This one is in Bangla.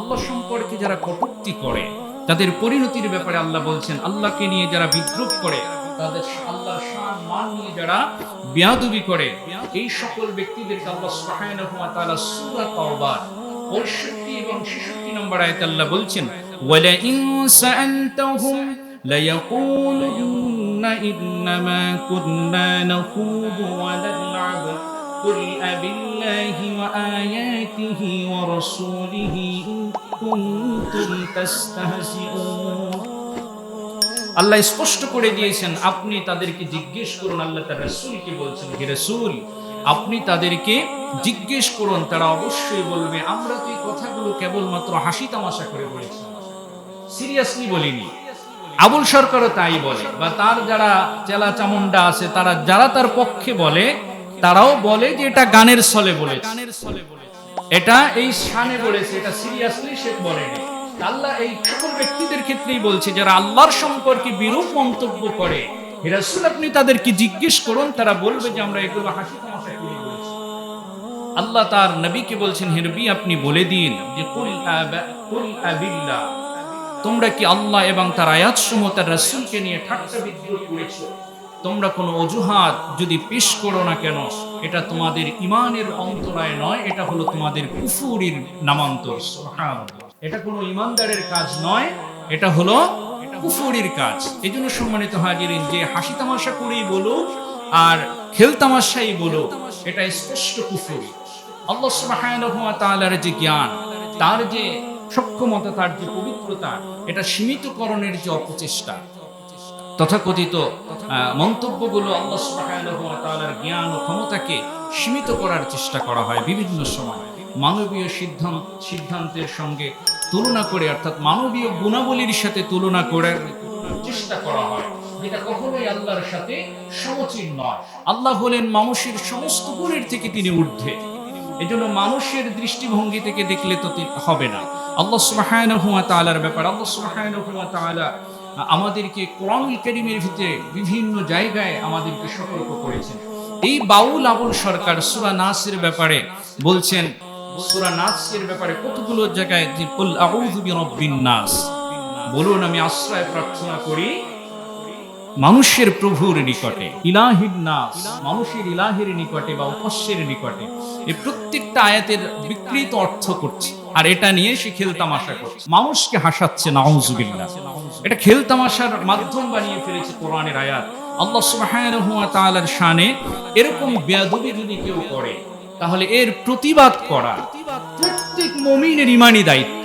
আল্লাহ সম্পর্কে যারা কটূক্তি করে তাদের পরিণতির ব্যাপারে আল্লাহ বলছেন, আল্লাহকে নিয়ে যারা বিদ্রুপ করে, তাদের আল্লাহর শান মান নিয়ে যারা বেয়াদবি করে, এই সকল ব্যক্তিদেরকে আল্লাহ সুবহানাহু ওয়া তাআলা সূরা তাওবার 65 এবং 66 নম্বর আয়াতে আল্লাহ বলছেন, ওয়ালা ইন সাআলতাহুম লায়াকুলুন্না ইন্নামা কুন্না নাখুদু ওয়া নাল'াব قل أبالله وآياته ورسوله إن كنتم تستهزئون। আল্লাহ স্পষ্ট করে দিয়েছেন, আপনি তাদেরকে জিজ্ঞেস করুন। আল্লাহ তার রাসূলকে বলছেন, হে রাসূল, আপনি তাদেরকে জিজ্ঞেস করুন, তারা অবশ্যই বলবে আমরা তো এই কথাগুলো কেবলমাত্র হাসি তামাশা করে বলেছি, সিরিয়াসলি বলিনি। আবুল সরকারও তাই বলে, বা তার যারা চেলা চামুন্ডা আছে তারা যারা তার পক্ষে বলে, তারাও বলে যে এটা গানের ছলে বলেছে, এটা এই শানে বলেছে, এটা সিরিয়াসলি সে বলেনি। আল্লাহ এই সকল ব্যক্তিদের ক্ষেত্রেই বলছে যারা আল্লাহর সম্পর্কে বিরূপ মন্তব্য করে, হে রাসূল আপনি তাদেরকে জিজ্ঞেস করুন, তারা বলবে যে আমরা এগুলো হাসি তামাশা করে বলেছি। আল্লাহ তার নবীকে বলছেন, হে নবী আপনি বলে দিন যে কুল আবিল্লাহ, তোমরা কি আল্লাহ এবং তার আয়াতসমূহ তার রাসূলকে নিয়ে ঠাট্টা বিদ্রুপ করেছো? তোমরা কোনো অজুহাত যদি পেশ করো না কেন, এটা তোমাদের ঈমানের অন্তরায় নয়, এটা হলো তোমাদের কুফুরির নামান্তর। সুবহানাল্লাহ, এটা কোনো ঈমানদারের কাজ নয়, এটা হলো কুফুরির কাজ। এজন্য সম্মানিত হাজিরিন, যে হাসি তামাশা করেই বলো আর খেল তামাশাই বলো, এটা স্পষ্ট কুফুরি। আল্লাহ সুবহানাহু ওয়া তাআলার যে জ্ঞান, তার যে সক্ষমতা, তার যে পবিত্রতা, এটা সীমিতকরণের যে অপচেষ্টা, তথাকথিত মন্তব্যগুলো আল্লাহ সুবহানাহু ওয়া তাআলার জ্ঞান ও ক্ষমতাকে সীমিত করার চেষ্টা করা হয় বিভিন্ন সময়, মানবীয় সিদ্ধান্তের সঙ্গে তুলনা করে, অর্থাৎ মানবীয় গুণাবলীর সাথে তুলনা করার চেষ্টা করা হয়, যেটা কখনোই আল্লাহর সাথে সমচীন নয়। আল্লাহ হলেন মানুষের সমস্ত গুণের থেকে তিনি ঊর্ধ্বে, এজন্য মানুষের দৃষ্টিভঙ্গি থেকে দেখলে তো হবে না। আল্লাহ সুবহানাহু ওয়া তাআলার ব্যাপার, আল্লাহ সুবহানাহু ওয়া তাআলা আমাদেরকে কোরআনুল কারীমের ভিতরে বিভিন্ন জায়গায় আমাদেরকে সতর্ক করেছেন। এই বাউল আবুল সরকার সূরা নাসের ব্যাপারে বলছেন, সূরা নাসের ব্যাপারে কতগুলো জায়গায় যে কুল আউযু বিরাব্বিন নাস, বলুন আমি আশ্রয় প্রার্থনা করি মানুষের প্রভুর নিকটে, ইলাহিন নাস, মানুষের ইলাহের নিকটে বা উপাস্যের নিকটে। এই প্রত্যেকটা আয়াতের বিকৃত অর্থ করছে, আর এটা নিয়ে সে খেলতামাশা করছে, মানুষকে হাসাচ্ছে। নাউযুবিল্লাহ, এটা খেলতামাশার মাধ্যম বানিয়ে ফেলেছে কোরআনের আয়াত। আল্লাহ সুবহানাহু ওয়া তাআলার শানে এরকম বেয়াদবি যদি কেউ করে, তাহলে এর প্রতিবাদ করা প্রত্যেক মুমিনের ঈমানি দায়িত্ব।